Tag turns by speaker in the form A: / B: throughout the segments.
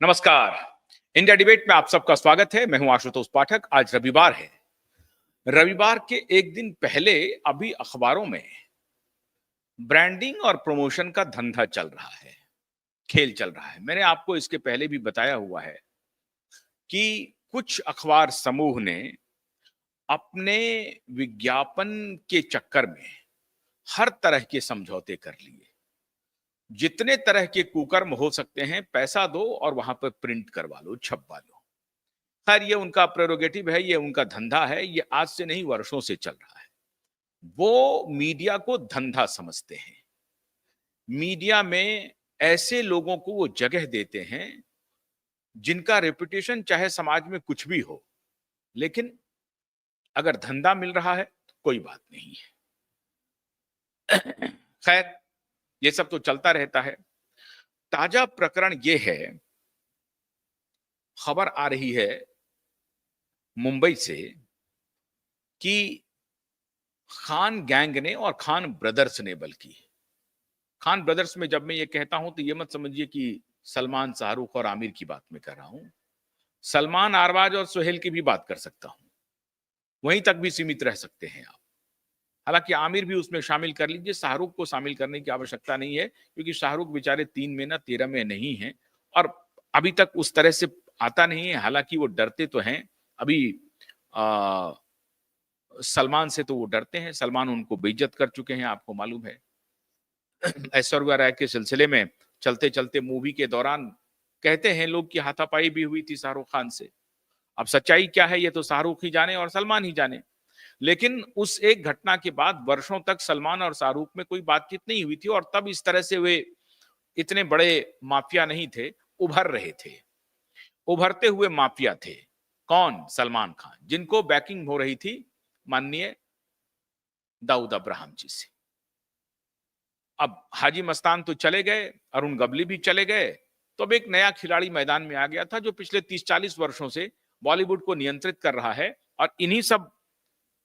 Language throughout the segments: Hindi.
A: नमस्कार। इंडिया डिबेट में आप सबका स्वागत है। मैं हूं आशुतोष पाठक। आज रविवार है। रविवार के एक दिन पहले अभी अखबारों में ब्रांडिंग और प्रमोशन का धंधा चल रहा है, खेल चल रहा है। मैंने आपको इसके पहले भी बताया हुआ है कि कुछ अखबार समूह ने अपने विज्ञापन के चक्कर में हर तरह के समझौते कर लिए। जितने तरह के कुकर्म हो सकते हैं, पैसा दो और वहां पर प्रिंट करवा लो, छपवा लो। खैर, ये उनका प्रेरोगेटिव है, ये उनका धंधा है। ये आज से नहीं, वर्षों से चल रहा है। वो मीडिया को धंधा समझते हैं। मीडिया में ऐसे लोगों को वो जगह देते हैं जिनका रेपुटेशन चाहे समाज में कुछ भी हो, लेकिन अगर धंधा मिल रहा है तो कोई बात नहीं है। खैर, ये सब तो चलता रहता है। ताजा प्रकरण ये है, खबर आ रही है मुंबई से कि खान गैंग ने और खान ब्रदर्स ने, बल्कि खान ब्रदर्स में जब मैं ये कहता हूं तो ये मत समझिए कि सलमान, शाहरुख और आमिर की बात में कर रहा हूं। सलमान, आरबाज और सोहेल की भी बात कर सकता हूं, वहीं तक भी सीमित रह सकते हैं आप। हालांकि आमिर भी उसमें शामिल कर लीजिए, शाहरुख को शामिल करने की आवश्यकता नहीं है, क्योंकि शाहरुख बेचारे 3 में ना 13 में नहीं है और अभी तक उस तरह से आता नहीं है। हालांकि वो डरते तो हैं अभी, सलमान से तो वो डरते हैं। सलमान उनको बेइज्जत कर चुके हैं, आपको मालूम है। ऐश्वर्या राय के सिलसिले में चलते चलते मूवी के दौरान कहते हैं लोग कि हाथापाई भी हुई थी शाहरुख खान से। अब सच्चाई क्या है ये तो शाहरुख ही जाने और सलमान ही जाने, लेकिन उस एक घटना के बाद वर्षों तक सलमान और शाहरुख में कोई बातचीत नहीं हुई थी और तब इस तरह से वे इतने बड़े माफिया नहीं थे, उभर रहे थे। उभरते हुए माफिया थे। कौन? सलमान खान, जिनको बैकिंग हो रही थी माननीय दाऊद अब्राहम जी से। अब हाजी मस्तान तो चले गए, अरुण गबली भी चले गए, तो अब एक नया खिलाड़ी मैदान में आ गया था जो पिछले 30-40 वर्षों से बॉलीवुड को नियंत्रित कर रहा है और इन्हीं सब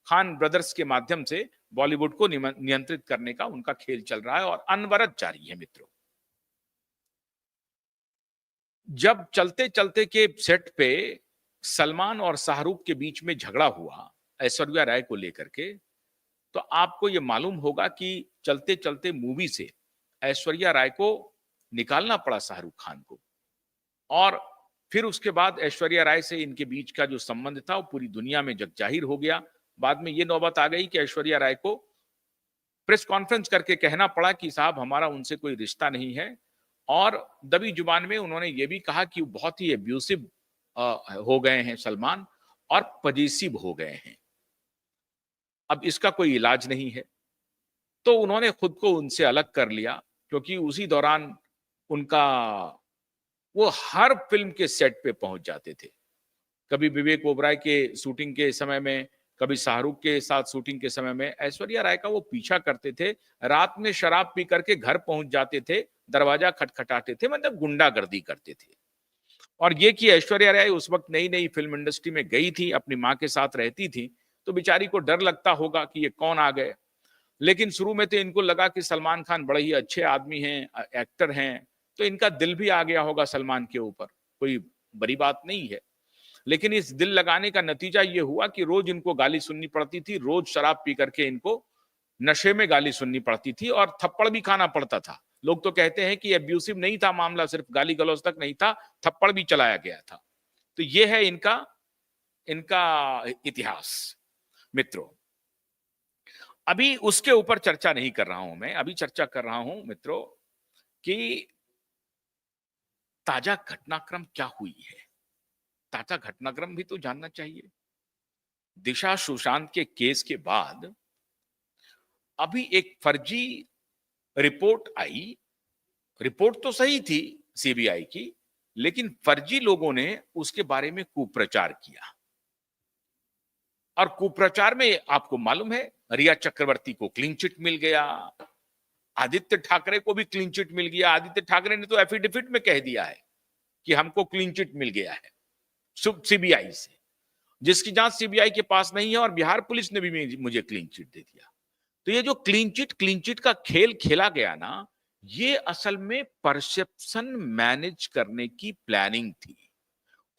A: खान ब्रदर्स के माध्यम से बॉलीवुड को नियंत्रित करने का उनका खेल चल रहा है और अनवरत जारी है। मित्रों, जब चलते चलते के सेट पे सलमान और शाहरुख के बीच में झगड़ा हुआ ऐश्वर्या राय को लेकर के, तो आपको यह मालूम होगा कि चलते चलते मूवी से ऐश्वर्या राय को निकालना पड़ा शाहरुख खान को, और फिर उसके बाद ऐश्वर्या राय से इनके बीच का जो संबंध था वो पूरी दुनिया में जग जाहिर हो गया। बाद में ये नौबत आ गई कि ऐश्वर्या राय को प्रेस कॉन्फ्रेंस करके कहना पड़ा कि साहब, हमारा उनसे कोई रिश्ता नहीं है, और दबी जुबान में उन्होंने ये भी कहा कि वो बहुत ही एब्यूसिव हो गए हैं सलमान, और पजेसिव हो गए हैं। अब इसका कोई इलाज नहीं है, तो उन्होंने खुद को उनसे अलग कर लिया, क्योंकि उसी दौरान उनका वो हर फिल्म के सेट पे पहुंच जाते थे। कभी विवेक ओबराय के शूटिंग के समय में, कभी शाहरुख के साथ शूटिंग के समय में ऐश्वर्या राय का वो पीछा करते थे। रात में शराब पी करके घर पहुंच जाते थे, दरवाजा खटखटाते थे, मतलब गुंडागर्दी करते थे। और ये कि ऐश्वर्या राय उस वक्त नई नई फिल्म इंडस्ट्री में गई थी, अपनी माँ के साथ रहती थी, तो बेचारी को डर लगता होगा कि ये कौन आ गए। लेकिन शुरू में तो इनको लगा कि सलमान खान बड़े ही अच्छे आदमी हैं, एक्टर हैं, तो इनका दिल भी आ गया होगा सलमान के ऊपर, कोई बड़ी बात नहीं है। लेकिन इस दिल लगाने का नतीजा ये हुआ कि रोज इनको गाली सुननी पड़ती थी, रोज शराब पी करके इनको नशे में गाली सुननी पड़ती थी और थप्पड़ भी खाना पड़ता था। लोग तो कहते हैं कि एब्यूसिव नहीं था मामला, सिर्फ गाली गलौज तक नहीं था, थप्पड़ भी चलाया गया था। तो ये है इनका इनका इतिहास। मित्रों, अभी उसके ऊपर चर्चा नहीं कर रहा हूं मैं, अभी चर्चा कर रहा हूं मित्रों कि ताजा घटनाक्रम क्या हुई है। ताजा घटनाक्रम भी तो जानना चाहिए। दिशा सुशांत के केस के बाद अभी एक फर्जी रिपोर्ट आई। रिपोर्ट तो सही थी सीबीआई की, लेकिन फर्जी लोगों ने उसके बारे में कुप्रचार किया। और कुप्रचार में आपको मालूम है, रिया चक्रवर्ती को क्लीन चिट मिल गया, आदित्य ठाकरे को भी क्लीन चिट मिल गया। आदित्य ठाकरे ने तो एफिडेविट में कह दिया है कि हमको क्लीन चिट मिल गया है सीबीआई से, जिसकी जांच सीबीआई के पास नहीं है, और बिहार पुलिस ने भी मुझे क्लीन चिट दे दिया। तो ये जो क्लीन चिट का खेल खेला गया ना, ये असल में परसेप्शन मैनेज करने की प्लानिंग थी।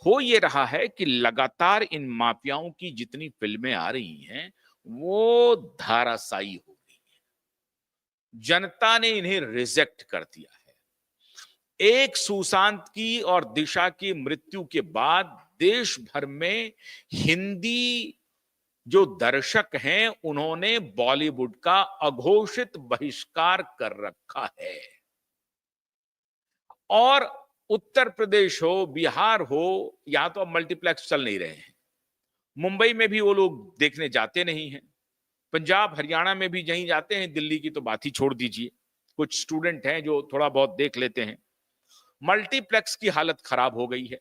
A: हो ये रहा है कि लगातार इन माफियाओं की जितनी फिल्में आ रही हैं, वो धाराशायी हो रही हैं। जनता ने इन्हें रिजेक्ट कर दिया है। एक सुशांत की और दिशा की मृत्यु के बाद देश भर में हिंदी जो दर्शक हैं, उन्होंने बॉलीवुड का अघोषित बहिष्कार कर रखा है। और उत्तर प्रदेश हो, बिहार हो, यहां तो अब मल्टीप्लेक्स चल नहीं रहे हैं। मुंबई में भी वो लोग देखने जाते नहीं हैं। पंजाब हरियाणा में भी यहीं जाते हैं, दिल्ली की तो बात ही छोड़ दीजिए। कुछ स्टूडेंट हैं जो थोड़ा बहुत देख लेते हैं। मल्टीप्लेक्स की हालत खराब हो गई है।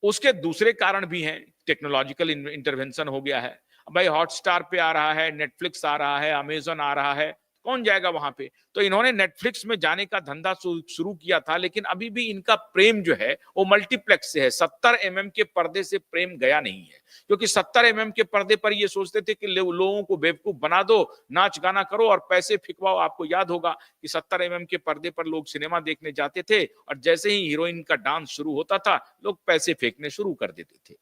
A: उसके दूसरे कारण भी हैं। टेक्नोलॉजिकल इंटरवेंशन हो गया है। भाई हॉटस्टार पे आ रहा है, नेटफ्लिक्स आ रहा है, अमेजन आ रहा है, कौन जाएगा वहां पे? तो इन्होंने नेटफ्लिक्स में जाने का धंधा शुरू किया था, लेकिन अभी भी इनका प्रेम जो है वो मल्टीप्लेक्स से है। 70 mm के पर्दे से प्रेम गया नहीं है, क्योंकि 70 mm के पर्दे पर ये सोचते थे कि लोगों को बेवकूफ बना दो, नाच गाना करो और पैसे फिकवाओ। आपको याद होगा कि 70 mm के पर्दे पर लोग सिनेमा देखने जाते थे और जैसे ही हीरोइन का डांस शुरू होता था, लोग पैसे फेंकने शुरू कर देते थे।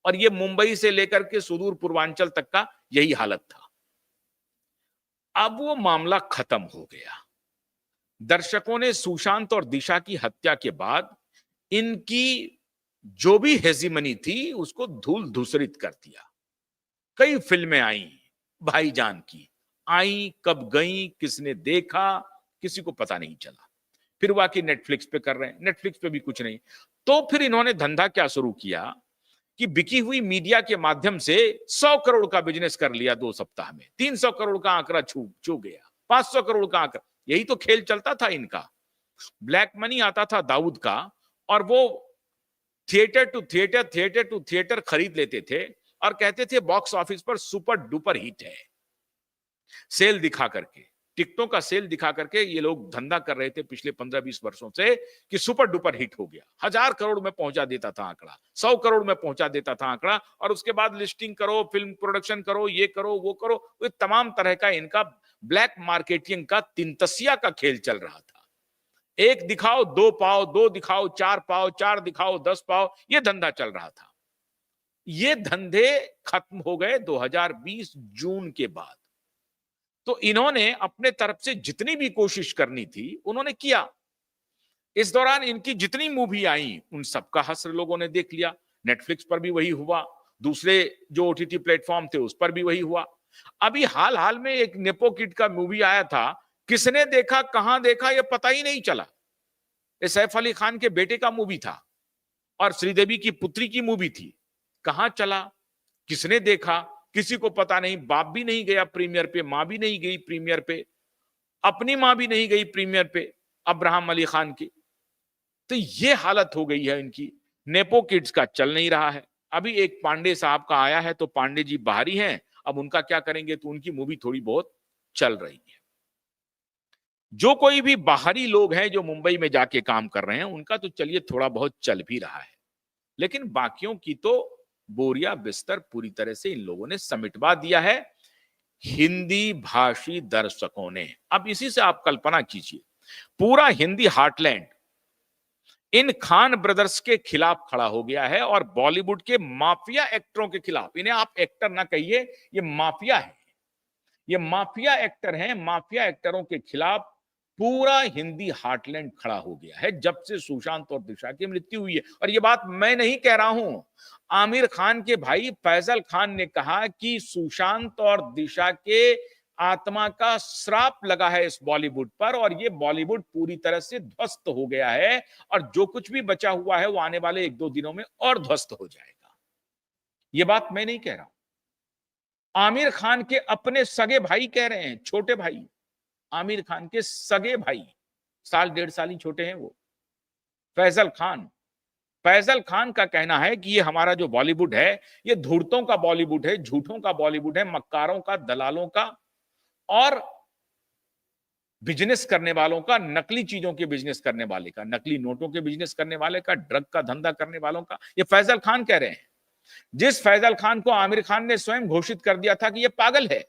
A: और ये मुंबई से लेकर के सुदूर पूर्वांचल तक का यही हालत था। अब वो मामला खत्म हो गया। दर्शकों ने सुशांत और दिशा की हत्या के बाद इनकी जो भी हेजिमनी थी उसको धूल धूसरित कर दिया। कई फिल्में आई भाईजान की, आई कब गई, किसने देखा, किसी को पता नहीं चला। फिर वाकई नेटफ्लिक्स पे कर रहे हैं, नेटफ्लिक्स पे भी कुछ नहीं। तो फिर इन्होंने धंधा क्या शुरू किया कि बिकी हुई मीडिया के माध्यम से 100 करोड़ का बिजनेस कर लिया 2 सप्ताह में। 300 करोड़ का आंकड़ा छू गया, 500 करोड़ का आंकड़ा। यही तो खेल चलता था इनका। ब्लैक मनी आता था दाऊद का, और वो theatre to theatre, theatre to theatre खरीद लेते थे और कहते थे बॉक्स ऑफिस पर सुपर डुपर हिट है। सेल दिखा करके, टिकटों का सेल दिखा करके ये लोग धंधा कर रहे थे पिछले 15-20 वर्षों से कि सुपर डुपर हिट हो गया। 1000 करोड़ में पहुंचा देता था आंकड़ा, 100 करोड़ में पहुंचा देता था आंकड़ा, और उसके बाद लिस्टिंग करो, फिल्म प्रोडक्शन करो, ये करो वो करो। वो तमाम तरह का इनका ब्लैक मार्केटिंग का तिनतसिया का खेल चल रहा था। एक दिखाओ 2 पाओ, 2 दिखाओ 4 पाओ, 4 दिखाओ 10 पाओ, ये धंधा चल रहा था। ये धंधे खत्म हो गए 2020 जून के बाद। तो इन्होंने अपने तरफ से जितनी भी कोशिश करनी थी उन्होंने किया। इस दौरान इनकी जितनी मूवी आई उन सबका हश्र लोगों ने देख लिया। नेटफ्लिक्स पर भी वही हुआ, दूसरे जो ओटीटी प्लेटफॉर्म थे उस पर भी वही हुआ। अभी हाल हाल में एक नेपो किड का मूवी आया था, किसने देखा कहां देखा ये पता ही नहीं चला। ये सैफ अली खान के बेटे का मूवी था और श्रीदेवी की पुत्री की मूवी थी। कहां चला, किसने देखा, किसी को पता नहीं। बाप भी नहीं गया प्रीमियर पे, मां भी नहीं गई प्रीमियर पे, अपनी मां भी नहीं गई प्रीमियर पे अब्राहम अली खान की। तो ये हालत हो गई है इनकी। नेपो किड्स का चल नहीं रहा है। अभी एक पांडे साहब का आया है तो पांडे जी बाहरी हैं, अब उनका क्या करेंगे, तो उनकी मूवी थोड़ी बहुत चल रही है। जो कोई भी बाहरी लोग हैं जो मुंबई में जाके काम कर रहे हैं उनका तो चलिए थोड़ा बहुत चल भी रहा है, लेकिन बाकियों की तो बोरिया बिस्तर पूरी तरह से इन लोगों ने समेटवा दिया है हिंदी भाषी दर्शकों ने। अब इसी से आप कल्पना कीजिए, पूरा हिंदी हार्टलैंड इन खान ब्रदर्स के खिलाफ खड़ा हो गया है और बॉलीवुड के माफिया एक्टरों के खिलाफ। इन्हें आप एक्टर ना कहिए, ये माफिया है, ये माफिया एक्टर हैं। माफिया एक्टरों के खिलाफ पूरा हिंदी हार्टलैंड खड़ा हो गया है जब से सुशांत और दिशा की मृत्यु हुई है। और ये बात मैं नहीं कह रहा हूं, आमिर खान के भाई फैजल खान ने कहा कि सुशांत और दिशा के आत्मा का श्राप लगा है इस बॉलीवुड पर, और ये बॉलीवुड पूरी तरह से ध्वस्त हो गया है, और जो कुछ भी बचा हुआ है वो आने वाले 1-2 दिनों में और ध्वस्त हो जाएगा। ये बात मैं नहीं कह रहा हूं, आमिर खान के अपने सगे भाई कह रहे हैं, छोटे भाई, आमिर खान के सगे भाई, 1-1.5 साल ही छोटे हैं वो, फैजल खान। फैजल खान का कहना है कि ये हमारा जो बॉलीवुड है ये धूर्तों का बॉलीवुड है, झूठों का बॉलीवुड है, मक्कारों का, दलालों का और बिजनेस करने वालों का, नकली चीजों के बिजनेस करने वाले का, नकली नोटों के बिजनेस करने वाले का, ड्रग का धंधा करने वालों का। ये फैजल खान कह रहे हैं, जिस फैजल खान को आमिर खान ने स्वयं घोषित कर दिया था कि ये पागल है।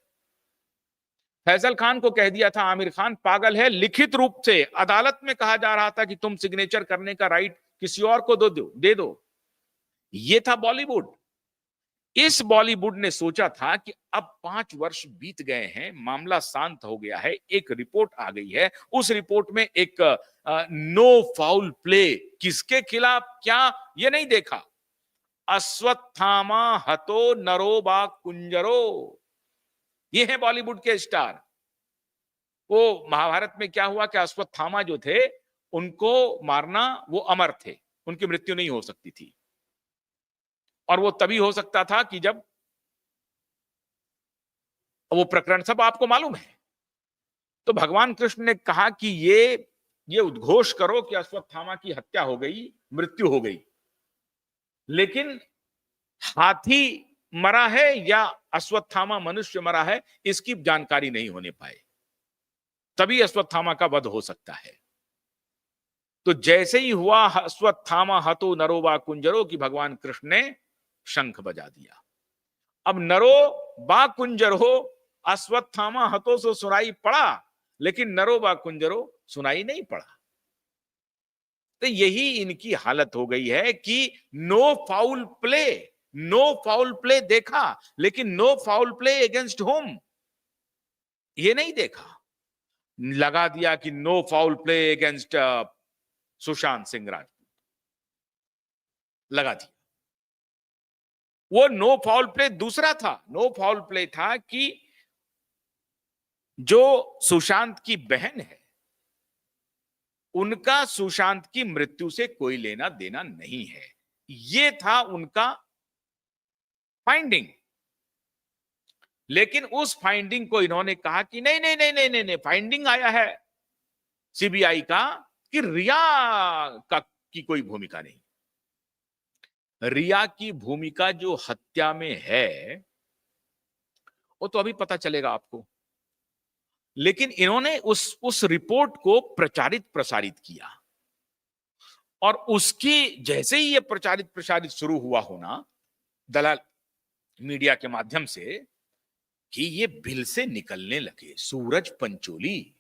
A: फैजल खान को कह दिया था आमिर खान पागल है, लिखित रूप से अदालत में कहा जा रहा था कि तुम सिग्नेचर करने का राइट किसी और को दे दो। ये था बॉलीवुड। इस बॉलीवुड ने सोचा था कि अब 5 वर्ष बीत गए हैं, मामला शांत हो गया है, एक रिपोर्ट आ गई है, उस रिपोर्ट में एक नो फाउल प्ले किसके खिलाफ क्या ये नहीं देखा। अश्वत्थामा हतो नरो बा कुंजरो, ये है बॉलीवुड के स्टार। वो महाभारत में क्या हुआ कि अश्वत्थामा जो थे उनको मारना, वो अमर थे, उनकी मृत्यु नहीं हो सकती थी, और वो तभी हो सकता था कि जब वो प्रकरण सब आपको मालूम है। तो भगवान कृष्ण ने कहा कि ये उद्घोष करो कि अश्वत्थामा की हत्या हो गई, मृत्यु हो गई, लेकिन हाथी मरा है या अश्वत्थामा मनुष्य मरा है इसकी जानकारी नहीं होने पाए, तभी अश्वत्थामा का वध हो सकता है। तो जैसे ही हुआ अश्वत्थामा हतो नरोवा कुंजरो की भगवान कृष्ण ने शंख बजा दिया। अब नरो बा कुंजरो, अश्वत्थामा हतो से सुनाई पड़ा, लेकिन नरो बा कुंजरो सुनाई नहीं पड़ा। तो यही इनकी हालत हो गई है कि no foul play, no foul play देखा, लेकिन no foul play against home ये नहीं देखा। लगा दिया कि no foul play against Sushant Singh Rajput, लगा दिया। वो नो फाउल प्ले दूसरा था। नो फाउल प्ले था कि जो सुशांत की बहन है उनका सुशांत की मृत्यु से कोई लेना देना नहीं है, ये था उनका फाइंडिंग। लेकिन उस फाइंडिंग को इन्होंने कहा कि नहीं नहीं नहीं नहीं नहीं, नहीं फाइंडिंग आया है सीबीआई का कि रिया की कोई भूमिका नहीं। रिया की भूमिका जो हत्या में है वो तो अभी पता चलेगा आपको, लेकिन इन्होंने उस रिपोर्ट को प्रचारित प्रसारित किया, और उसकी जैसे ही ये प्रचारित प्रसारित शुरू हुआ होना दलाल मीडिया के माध्यम से कि ये बिल से निकलने लगे सूरज पंचोली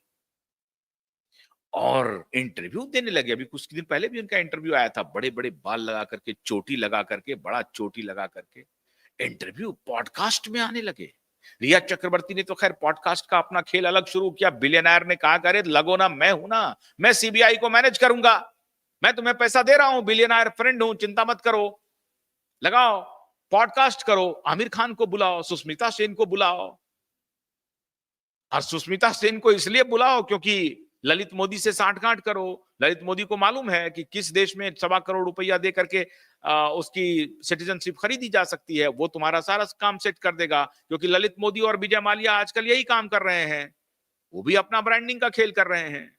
A: और इंटरव्यू देने लगे। अभी कुछ दिन पहले भी उनका इंटरव्यू आया था, बड़े बड़े बाल लगा करके, चोटी लगा करके, बड़ा चोटी लगा करके इंटरव्यू पॉडकास्ट में आने लगे। रिया चक्रवर्ती ने तो खैर पॉडकास्ट का अपना खेल अलग शुरू किया। बिलियनर ने कहा करे लगो ना, मैं हूं ना, मैं सीबीआई को मैनेज करूंगा, मैं तुम्हें पैसा दे रहा हूं, बिलियनर फ्रेंड हूं, चिंता मत करो, लगाओ पॉडकास्ट करो, आमिर खान को बुलाओ, सुष्मिता सेन को बुलाओ। और सुष्मिता सेन को इसलिए बुलाओ क्योंकि ललित मोदी से साठगांठ करो। ललित मोदी को मालूम है कि किस देश में 1.25 करोड़ रुपया दे करके उसकी सिटीजनशिप खरीदी जा सकती है, वो तुम्हारा सारा काम सेट कर देगा, क्योंकि ललित मोदी और विजय माल्या आजकल यही काम कर रहे हैं, वो भी अपना ब्रांडिंग का खेल कर रहे हैं।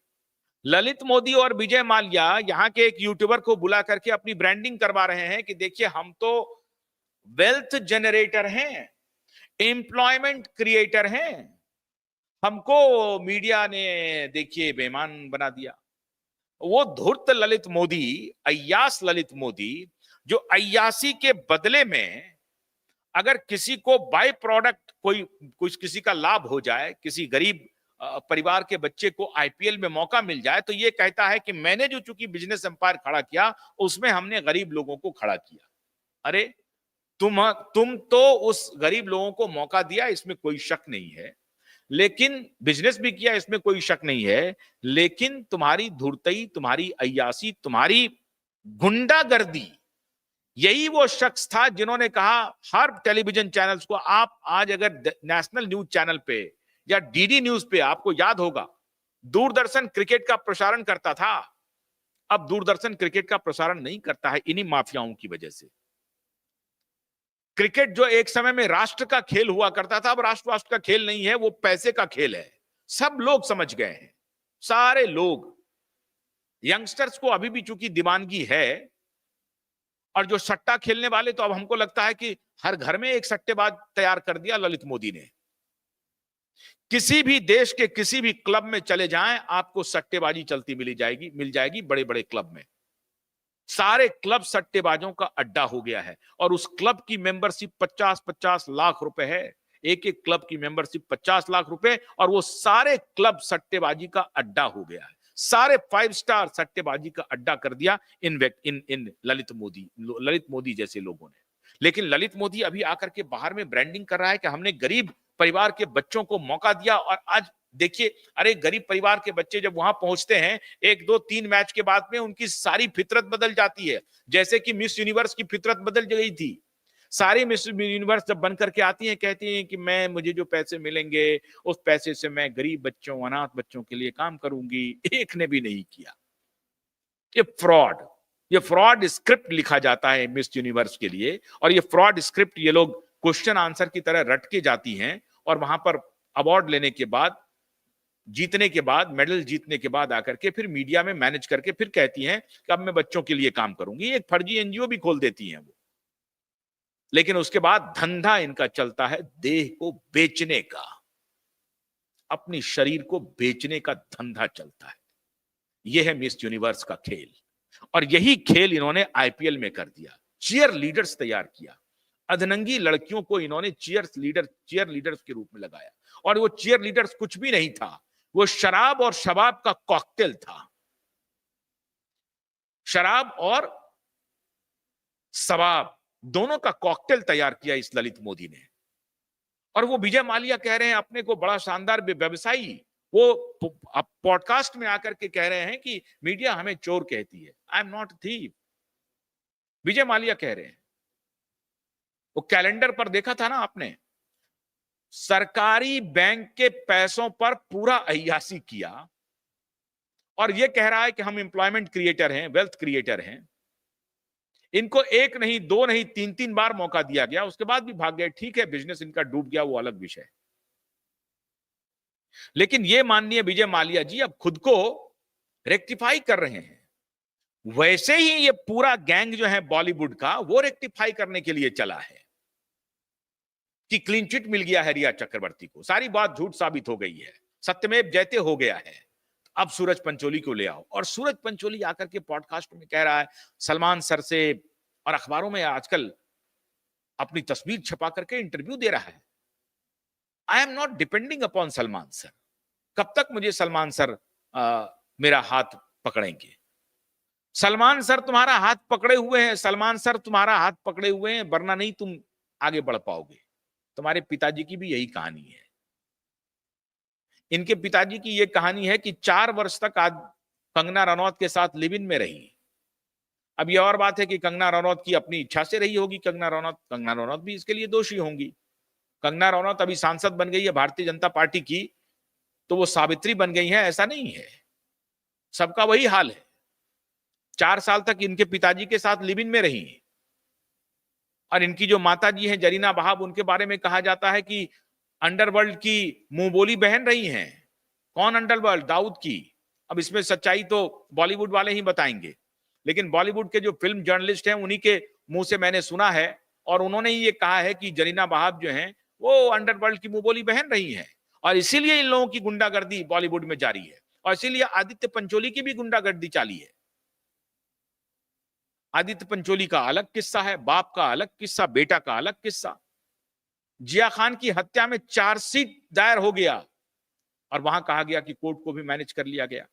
A: ललित मोदी और विजय माल्या यहाँ के एक यूट्यूबर को बुला करके अपनी ब्रांडिंग करवा रहे हैं कि देखिए हम तो वेल्थ जनरेटर हैं, एम्प्लॉयमेंट क्रिएटर हैं, हमको मीडिया ने देखिए बेईमान बना दिया। वो धूर्त ललित मोदी, अय्यास ललित मोदी, जो अय्यासी के बदले में अगर किसी को बाय प्रोडक्ट कोई कुछ किसी का लाभ हो जाए, किसी गरीब परिवार के बच्चे को आईपीएल में मौका मिल जाए, तो ये कहता है कि मैंने जो चूंकि बिजनेस एम्पायर खड़ा किया उसमें हमने गरीब लोगों को खड़ा किया। अरे तुम तो उस गरीब लोगों को मौका दिया, इसमें कोई शक नहीं है, लेकिन बिजनेस भी किया, इसमें कोई शक नहीं है, लेकिन तुम्हारी धूर्तई, तुम्हारी अय्यासी, तुम्हारी गुंडागर्दी, यही वो शख्स था जिन्होंने कहा हर टेलीविजन चैनल्स को, आप आज अगर नेशनल न्यूज चैनल पे या डीडी न्यूज पे, आपको याद होगा दूरदर्शन क्रिकेट का प्रसारण करता था, अब दूरदर्शन क्रिकेट का प्रसारण नहीं करता है इन्हीं माफियाओं की वजह से। क्रिकेट जो एक समय में राष्ट्र का खेल हुआ करता था, अब राष्ट्र का खेल नहीं है, वो पैसे का खेल है। सब लोग समझ गए हैं, सारे लोग। यंगस्टर्स को अभी भी चूंकि दीवानगी है, और जो सट्टा खेलने वाले, तो अब हमको लगता है कि हर घर में एक सट्टेबाज तैयार कर दिया ललित मोदी ने। किसी भी देश के किसी भी क्लब में चले जाएं, आपको सट्टेबाजी चलती मिल जाएगी बड़े बड़े क्लब में। सारे क्लब सट्टेबाजों का अड्डा हो गया है, और उस क्लब की मेंबरशिप 50-50 लाख रुपए है। एक एक क्लब की मेंबरशिप 50 लाख रुपए, और वो सारे क्लब सट्टेबाजी का अड्डा हो गया है। सारे 5 स्टार सट्टेबाजी का अड्डा कर दिया इन ललित मोदी जैसे लोगों ने। लेकिन ललित मोदी अभी आकर के बाहर में ब्रांडिंग कर रहा है कि हमने गरीब परिवार के बच्चों को मौका दिया, और आज देखिए, अरे गरीब परिवार के बच्चे जब वहां पहुंचते हैं 1 2 3 मैच के बाद में उनकी सारी फितरत बदल जाती है, जैसे कि मिस यूनिवर्स की फितरत बदल गई थी। सारी मिस यूनिवर्स जब बन करके आती हैं, कहती हैं कि मुझे जो पैसे मिलेंगे उस पैसे से मैं गरीब बच्चों, अनाथ बच्चों के लिए काम करूंगी। एक ने भी नहीं किया। ये फ्रॉड स्क्रिप्ट लिखा जाता है मिस यूनिवर्स के लिए, और ये फ्रॉड स्क्रिप्ट ये लोग क्वेश्चन आंसर की तरह रट के जाती हैं, और वहां पर अवार्ड लेने के बाद, जीतने के बाद, मेडल जीतने के बाद आकर के फिर मीडिया में मैनेज करके फिर कहती हैं कि अब मैं बच्चों के लिए काम करूंगी। एक फर्जी एनजीओ भी खोल देती हैं वो। लेकिन उसके बाद धंधा इनका चलता है देह को बेचने का, अपनी शरीर को बेचने का धंधा चलता है। यह है मिस यूनिवर्स का खेल, और यही खेल इन्होंने आईपीएल में कर दिया। चीयर लीडर्स तैयार किया, अधनंगी लड़कियों को इन्होंने चीयर लीडर्स के रूप में लगाया, और वो चीयर लीडर्स कुछ भी नहीं था, वो शराब और शबाब का कॉकटेल था। शराब और शबाब दोनों का कॉकटेल तैयार किया इस ललित मोदी ने। और वो विजय माल्या कह रहे हैं अपने को बड़ा शानदार व्यवसायी, वो पॉडकास्ट में आकर के कह रहे हैं कि मीडिया हमें चोर कहती है। I am not thief, Vijay Mallya कह रहे हैं। वो कैलेंडर पर देखा था ना आपने, सरकारी बैंक के पैसों पर पूरा अय्यासी किया, और ये कह रहा है कि हम एम्प्लॉयमेंट क्रिएटर हैं, वेल्थ क्रिएटर हैं। इनको 1 नहीं 2 नहीं 3 बार मौका दिया गया, उसके बाद भी भाग गए। ठीक है, बिजनेस इनका डूब गया, वो अलग विषय। लेकिन ये माननीय विजय माल्या जी अब खुद को रेक्टिफाई कर रहे हैं। वैसे ही ये पूरा गैंग जो है बॉलीवुड का, वो रेक्टिफाई करने के लिए चला है कि क्लीन चिट मिल गया है रिया चक्रवर्ती को, सारी बात झूठ साबित हो गई है, सत्यमेव जयते हो गया है, अब सूरज पंचोली को ले आओ। और सूरज पंचोली आकर के पॉडकास्ट में कह रहा है सलमान सर से, और अखबारों में आजकल अपनी तस्वीर छपा करके इंटरव्यू दे रहा है। I am not depending upon Salman sir. कब तक मुझे सलमान सर मेरा हाथ पकड़ेंगे? सलमान सर तुम्हारा हाथ पकड़े हुए हैं, सलमान सर तुम्हारा हाथ पकड़े हुए हैं, वरना नहीं तुम आगे बढ़ पाओगे। तुम्हारे पिताजी की भी यही कहानी है। इनके पिताजी की यह कहानी है कि 4 वर्ष तक आज कंगना रनौत के साथ लिव इन में रही। अब यह और बात है कि कंगना रनौत की अपनी इच्छा से रही होगी। कंगना रनौत भी इसके लिए दोषी होंगी। कंगना रनौत अभी सांसद बन गई है भारतीय जनता पार्टी की, तो वो सावित्री बन गई है, ऐसा नहीं है। सबका वही हाल है। 4 साल तक इनके पिताजी के साथ लिव इन में रही, और इनकी जो माता जी हैं जरीना वहाब, उनके बारे में कहा जाता है कि अंडरवर्ल्ड की मुंह बोली बहन रही हैं। कौन अंडरवर्ल्ड? दाऊद की। अब इसमें सच्चाई तो बॉलीवुड वाले ही बताएंगे, लेकिन बॉलीवुड के जो फिल्म जर्नलिस्ट हैं उन्हीं के मुंह से मैंने सुना है, और उन्होंने ही ये कहा है कि जरीना वहाब जो हैं वो अंडरवर्ल्ड की मुंह बोली बहन रही हैं, और इसीलिए इन लोगों की गुंडागर्दी बॉलीवुड में जारी है, और इसीलिए आदित्य पंचोली की भी गुंडागर्दी चाली है। आदित्य पंचोली का अलग किस्सा है, बाप का अलग किस्सा, बेटा का अलग किस्सा। जिया खान की हत्या में चार्जशीट दायर हो गया, और वहां कहा गया कि कोर्ट को भी मैनेज कर लिया गया।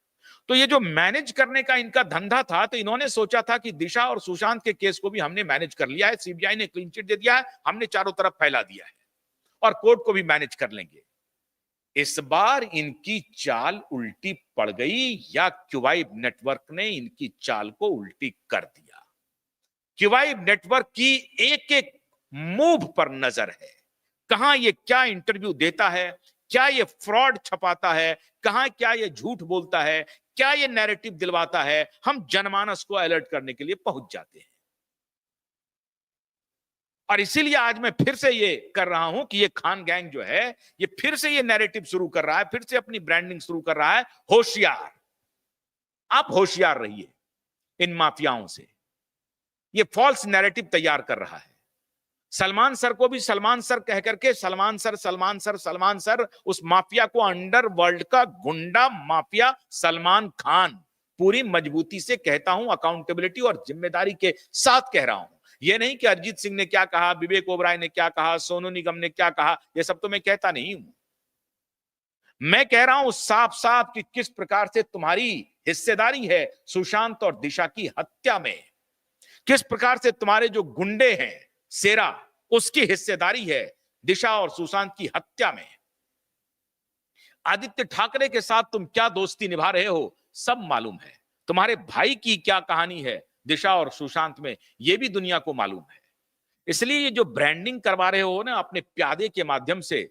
A: तो ये जो मैनेज करने का इनका धंधा था, तो इन्होंने सोचा था कि दिशा और सुशांत के केस को भी हमने मैनेज कर लिया है, सीबीआई ने क्लीन चिट दे दिया है, हमने चारों तरफ फैला दिया है, और कोर्ट को भी मैनेज कर लेंगे। इस बार इनकी चाल उल्टी पड़ गई, या क्यूवाइब नेटवर्क ने इनकी चाल को उल्टी कर दिया। क्यूवाइब नेटवर्क की एक एक मूव पर नजर है, कहां ये क्या इंटरव्यू देता है, क्या ये फ्रॉड छपाता है, कहां क्या ये झूठ बोलता है, क्या ये नैरेटिव दिलवाता है, हम जनमानस को अलर्ट करने के लिए पहुंच जाते हैं। और इसीलिए आज मैं फिर से ये कर रहा हूं कि ये खान गैंग जो है, ये फिर से ये नैरेटिव शुरू कर रहा है, फिर से अपनी ब्रांडिंग शुरू कर रहा है। होशियार, आप होशियार रहिए इन माफियाओं से। ये फॉल्स नैरेटिव तैयार कर रहा है। सलमान सर को भी सलमान सर कह करके सलमान सर उस माफिया को, अंडरवर्ल्ड का गुंडा माफिया सलमान खान, पूरी मजबूती से कहता हूं, अकाउंटेबिलिटी और जिम्मेदारी के साथ कह रहा हूं, ये नहीं कि अरिजीत सिंह ने क्या कहा, विवेक ओबराय ने क्या कहा, सोनू निगम ने क्या कहा, ये सब तो मैं कहता नहीं हूं। मैं कह रहा हूं साफ साफ कि किस प्रकार से तुम्हारी हिस्सेदारी है सुशांत और दिशा की हत्या में, किस प्रकार से तुम्हारे जो गुंडे हैं सेरा, उसकी हिस्सेदारी है दिशा और सुशांत की हत्या में। आदित्य ठाकरे के साथ तुम क्या दोस्ती निभा रहे हो सब मालूम है। तुम्हारे भाई की क्या कहानी है दिशा और सुशांत में, यह भी दुनिया को मालूम है। इसलिए ये जो ब्रांडिंग करवा रहे हो ना अपने प्यादे के माध्यम से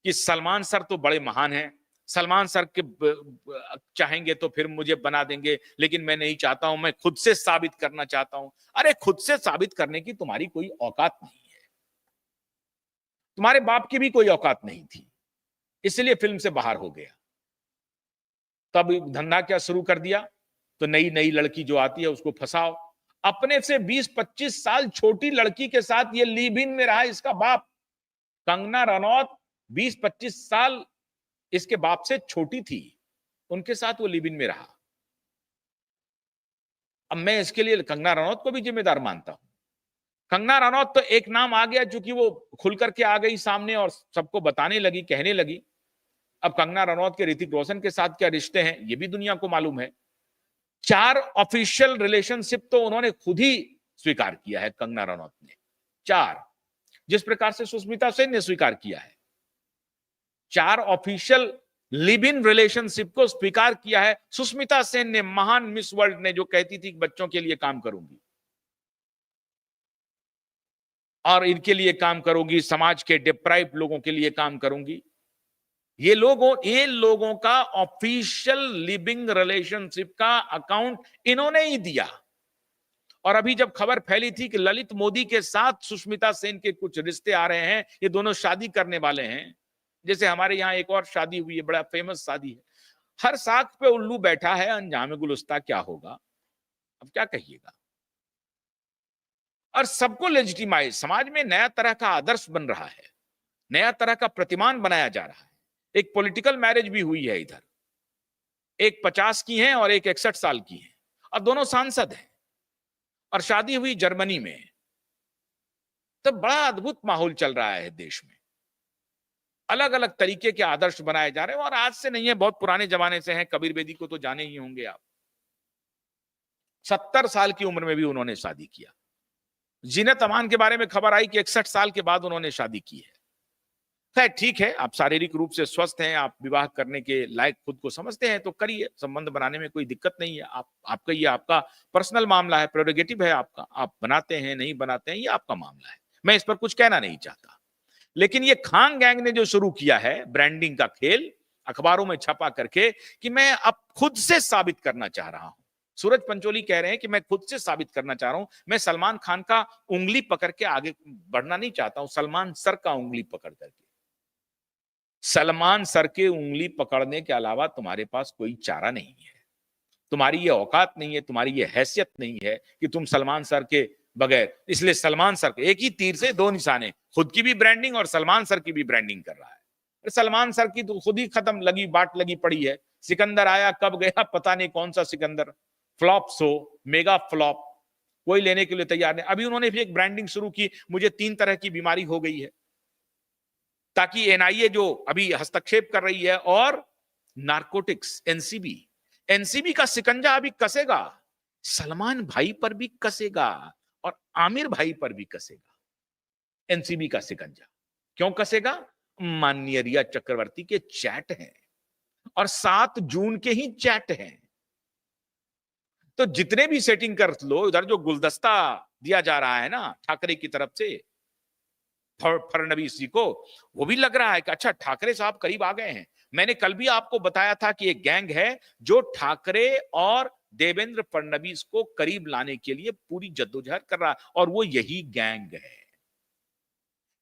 A: कि सलमान सर तो बड़े महान हैं, सलमान सर के चाहेंगे तो फिर मुझे बना देंगे, लेकिन मैं नहीं चाहता हूं, मैं खुद से साबित करना चाहता हूं। अरे खुद से साबित करने की तुम्हारी कोई औकात नहीं है, तुम्हारे बाप की भी कोई औकात नहीं थी, इसलिए फिल्म से बाहर हो गया। तब धंधा क्या शुरू कर दिया, तो नई नई लड़की जो आती है उसको फंसाओ। अपने से 20-25 साल छोटी लड़की के साथ ये लिव इन में रहा इसका बाप। कंगना रनौत 20-25 साल इसके बाप से छोटी थी, उनके साथ वो लिव इन में रहा। अब मैं इसके लिए कंगना रनौत को भी जिम्मेदार मानता हूं। कंगना रनौत तो एक नाम आ गया चूंकि वो खुल करके आ गई सामने और सबको बताने लगी, कहने लगी। अब कंगना रनौत के ऋतिक रोशन के साथ क्या रिश्ते हैं ये भी दुनिया को मालूम है। 4 ऑफिशियल रिलेशनशिप तो उन्होंने खुद ही स्वीकार किया है कंगना रनौत ने, 4, जिस प्रकार से सुष्मिता सेन ने स्वीकार किया है। 4 ऑफिशियल लिव इन रिलेशनशिप को स्वीकार किया है सुष्मिता सेन ने, महान मिस वर्ल्ड ने, जो कहती थी बच्चों के लिए काम करूंगी और इनके लिए काम करूंगी, समाज के डिप्राइव लोगों के लिए काम करूंगी। ये लोगों का ऑफिशियल लिविंग रिलेशनशिप का अकाउंट इन्होंने ही दिया। और अभी जब खबर फैली थी कि ललित मोदी के साथ सुष्मिता सेन के कुछ रिश्ते आ रहे हैं, ये दोनों शादी करने वाले हैं, जैसे हमारे यहाँ एक और शादी हुई है, बड़ा फेमस शादी है, हर साख पे उल्लू बैठा है, अंजाम गुलस्ता क्या होगा, अब क्या कहिएगा। और सबको लेजिटिमाइज, समाज में नया तरह का आदर्श बन रहा है, नया तरह का प्रतिमान बनाया जा रहा है। एक पॉलिटिकल मैरिज भी हुई है इधर, एक 50 की है और एक 61 साल की है, और दोनों सांसद हैं, और शादी हुई जर्मनी में। तो बड़ा अद्भुत माहौल चल रहा है देश में, अलग अलग तरीके के आदर्श बनाए जा रहे हैं। और आज से नहीं है, बहुत पुराने जमाने से हैं। कबीर बेदी को तो जाने ही होंगे आप, 70 साल की उम्र में भी उन्होंने शादी किया। जीनत अमान के बारे में खबर आई कि 61 साल के बाद उन्होंने शादी की है। खैर ठीक है, आप शारीरिक रूप से स्वस्थ हैं, आप विवाह करने के लायक खुद को समझते हैं तो करिए, संबंध बनाने में कोई दिक्कत नहीं है। आपका ये आपका पर्सनल मामला है, प्रेरोगेटिव है आपका, आप बनाते हैं नहीं बनाते हैं ये आपका मामला है, मैं इस पर कुछ कहना नहीं चाहता। लेकिन ये खान गैंग ने जो शुरू किया है ब्रांडिंग का खेल, अखबारों में छपा करके कि मैं अब खुद से साबित करना चाह रहा हूं। सूरज पंचोली कह रहे हैं कि मैं खुद से साबित करना चाह रहा हूं, मैं सलमान खान का उंगली पकड़ के आगे बढ़ना नहीं चाहता हूं, सलमान सर का उंगली पकड़ करके। सलमान सर के उंगली पकड़ने के अलावा तुम्हारे पास कोई चारा नहीं है, तुम्हारी ये औकात नहीं है, तुम्हारी ये हैसियत नहीं है कि तुम सलमान सर के बगैर, इसलिए सलमान सर के एक ही तीर से 2 निशाने, खुद की भी ब्रांडिंग और सलमान सर की भी ब्रांडिंग कर रहा है। सलमान सर की तो खुद ही खत्म लगी, बाट लगी पड़ी है। सिकंदर आया कब गया पता नहीं, कौन सा Sikandar, flop show, mega flop, कोई लेने के लिए तैयार नहीं। अभी उन्होंने भी एक ब्रांडिंग शुरू की, मुझे 3 तरह की बीमारी हो गई है, ताकि एनआईए जो अभी हस्तक्षेप कर रही है, और नारकोटिक्स, एनसीबी का शिकंजा अभी कसेगा, सलमान भाई पर भी कसेगा और आमिर भाई पर भी कसेगा। एनसीबी का शिकंजा क्यों कसेगा? माननीय रिया चक्रवर्ती के चैट हैं, और 7 जून के ही चैट हैं। तो जितने भी सेटिंग कर लो, उधर जो गुलदस्ता दिया जा रहा है ना ठाकरे की तरफ से फडणवीस जी को, वो भी लग रहा है कि अच्छा ठाकरे साहब करीब आ गए हैं। मैंने कल भी आपको बताया था कि एक गैंग है जो ठाकरे और देवेंद्र फडणवीस को करीब लाने के लिए पूरी जद्दोजहद कर रहा है, और वो यही गैंग है।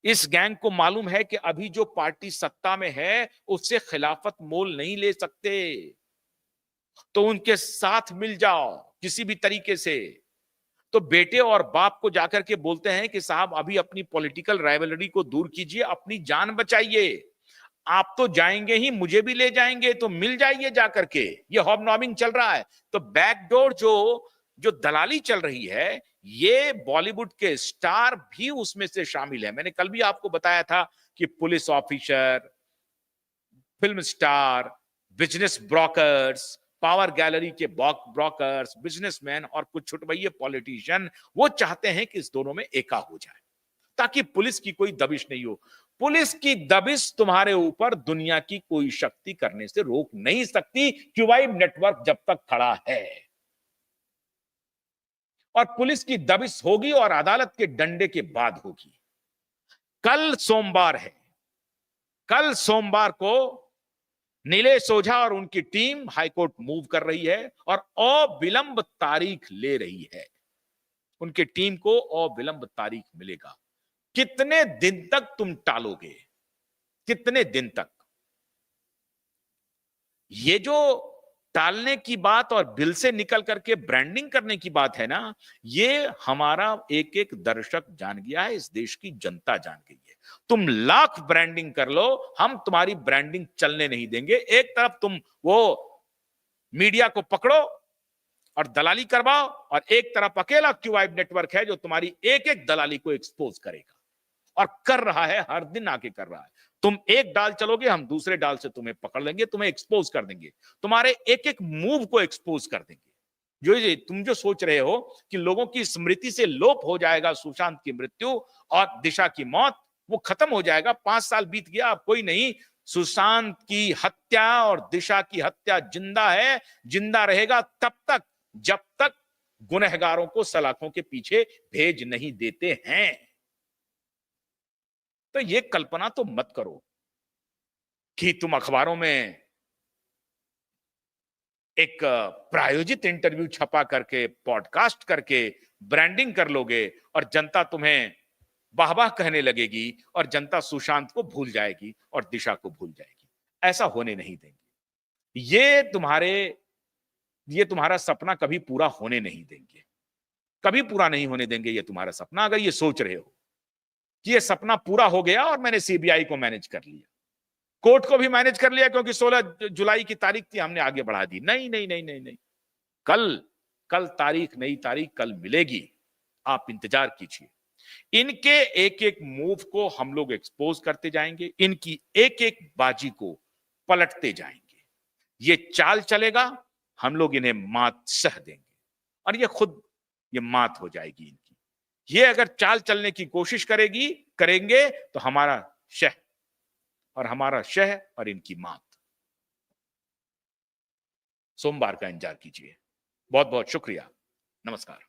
A: इस गैंग को मालूम है कि अभी जो पार्टी सत्ता में है उससे खिलाफत मोल नहीं ले सकते, तो उनके साथ मिल जाओ किसी भी तरीके से। तो बेटे और बाप को जाकर के बोलते हैं कि साहब अभी अपनी पॉलिटिकल राइवलरी को दूर कीजिए, अपनी जान बचाइए, आप तो जाएंगे ही, मुझे भी ले जाएंगे, तो मिल जाइए जाकर के। ये हॉबनॉबिंग चल रहा है। तो बैकडोर जो दलाली चल रही है, ये बॉलीवुड के स्टार भी उसमें से शामिल है। मैंने कल भी आपको बताया था कि police officer, film star, business brokers, power gallery के ब्रोकर्स, बिजनेसमैन और कुछ छुटभइये पॉलिटिशियन वो चाहते हैं कि इस दोनों में एका हो जाए ताकि पुलिस की कोई दबिश नहीं हो। पुलिस की दबिश तुम्हारे ऊपर दुनिया की कोई शक्ति करने से रोक नहीं सकती, क्यूबाइब नेटवर्क जब तक खड़ा है। और पुलिस की दबिश होगी और अदालत के डंडे के बाद होगी। कल सोमवार है, कल सोमवार को नीलेश ओझा और उनकी टीम हाईकोर्ट मूव कर रही है और अविलंब तारीख ले रही है। उनकी टीम को अविलंब तारीख मिलेगा। कितने दिन तक तुम टालोगे? कितने दिन तक? ये जो टालने की बात और बिल से निकल करके ब्रांडिंग करने की बात है ना, ये हमारा एक एक दर्शक जान गया है, इस देश की जनता जान गई है। तुम लाख ब्रांडिंग कर लो, हम तुम्हारी ब्रांडिंग चलने नहीं देंगे। एक तरफ तुम वो मीडिया को पकड़ो और दलाली करवाओ और एक तरफ अकेला क्यूआईब नेटवर्क है जो तुम्हारी एक एक दलाली को एक्सपोज करेगा और कर रहा है, हर दिन आके कर रहा है। तुम एक डाल चलोगे, हम दूसरे डाल से तुम्हें पकड़ लेंगे, तुम्हें एक्सपोज कर देंगे, तुम्हारे एक एक मूव को एक्सपोज कर देंगे। जो तुम जो सोच रहे हो कि लोगों की स्मृति से लोप हो जाएगा सुशांत की मृत्यु और दिशा की मौत, वो खत्म हो जाएगा। 5 साल बीत गया, अब कोई नहीं। सुशांत की हत्या और दिशा की हत्या जिंदा है, जिंदा रहेगा तब तक जब तक गुनहगारों को सलाखों के पीछे भेज नहीं देते हैं। तो ये कल्पना तो मत करो कि तुम अखबारों में एक प्रायोजित इंटरव्यू छपा करके, पॉडकास्ट करके ब्रांडिंग कर लोगे और जनता तुम्हें वाह-वाह कहने लगेगी और जनता सुशांत को भूल जाएगी और दिशा को भूल जाएगी। ऐसा होने नहीं देंगे। ये तुम्हारा सपना कभी पूरा होने नहीं देंगे। कभी पूरा नहीं होने देंगे ये तुम्हारा सपना। अगर ये सोच रहे हो कि ये सपना पूरा हो गया और मैंने सीबीआई को मैनेज कर लिया, कोर्ट को भी मैनेज कर लिया क्योंकि 16 जुलाई की तारीख थी, हमने आगे बढ़ा दी। नहीं नहीं नहीं नहीं नहीं, कल कल तारीख, नई तारीख कल मिलेगी। आप इंतजार कीजिए। इनके एक एक मूव को हम लोग एक्सपोज करते जाएंगे, इनकी एक एक बाजी को पलटते जाएंगे। ये चाल चलेगा, हम लोग इन्हें मात सह देंगे और ये मात हो जाएगी इनकी। ये अगर चाल चलने की कोशिश करेंगे तो हमारा शह और इनकी मात। सोमवार का इंतजार कीजिए। बहुत बहुत शुक्रिया। नमस्कार।